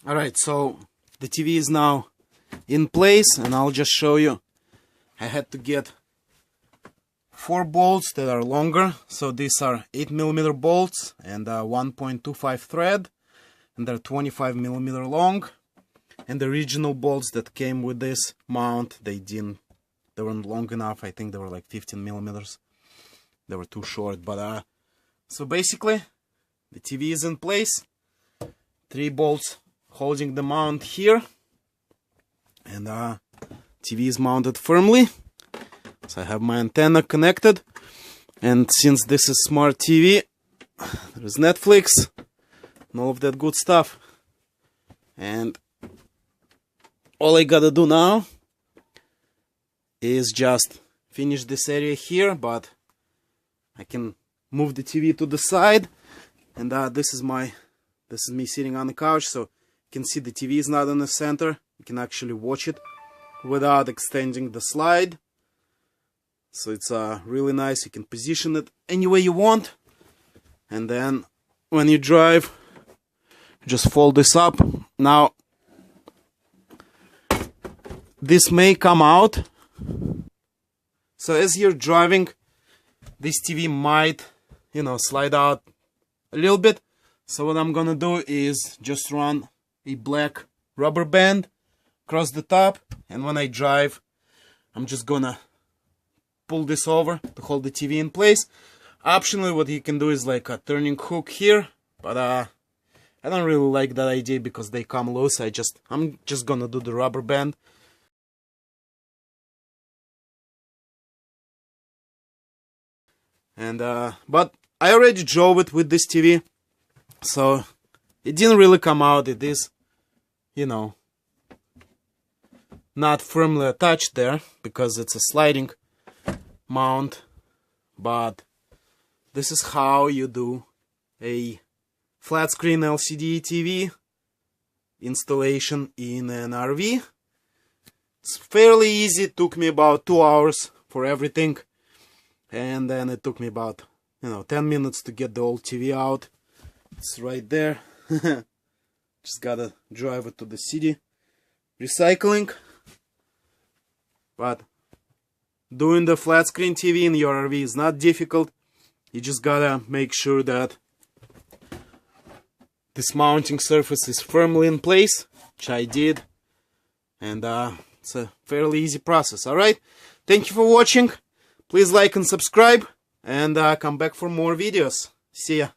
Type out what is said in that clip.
Alright, so the TV is now in place, and I'll just show you. I had to get 4 bolts that are longer. So these are 8mm bolts and 1.25 thread, and they're 25mm long. And the original bolts that came with this mount, they weren't long enough. I think they were like 15mm. They were too short, but so basically the TV is in place. 3 bolts holding the mount here, and TV is mounted firmly. So I have my antenna connected, and since this is smart TV, there's Netflix and all of that good stuff. And all I gotta do now is just finish this area here, but I can move the TV to the side, and this is me sitting on the couch, so you can see the TV is not in the center. You can actually watch it without extending the slide. So it's really nice. You can position it any way you want, and then when you drive, just fold this up. Now this may come out, so as you're driving, this TV might, slide out a little bit. So what I'm gonna do is just run a black rubber band across the top, and when I drive, I'm just gonna pull this over to hold the TV in place. Optionally, what you can do is like a turning hook here, but I don't really like that idea because they come loose. I'm just gonna do the rubber band. And but I already drove it with this TV, so it didn't really come out. It is, not firmly attached there because it's a sliding mount. But this is how you do a flat screen LCD TV installation in an RV. It's fairly easy. It took me about 2 hours for everything, and then it took me about 10 minutes to get the old TV out. It's right there. Just gotta drive it to the city recycling. But doing the flat screen TV in your RV is not difficult. You just gotta make sure that this mounting surface is firmly in place, which I did, and it's a fairly easy process. Alright, thank you for watching. Please like and subscribe, and come back for more videos. See ya.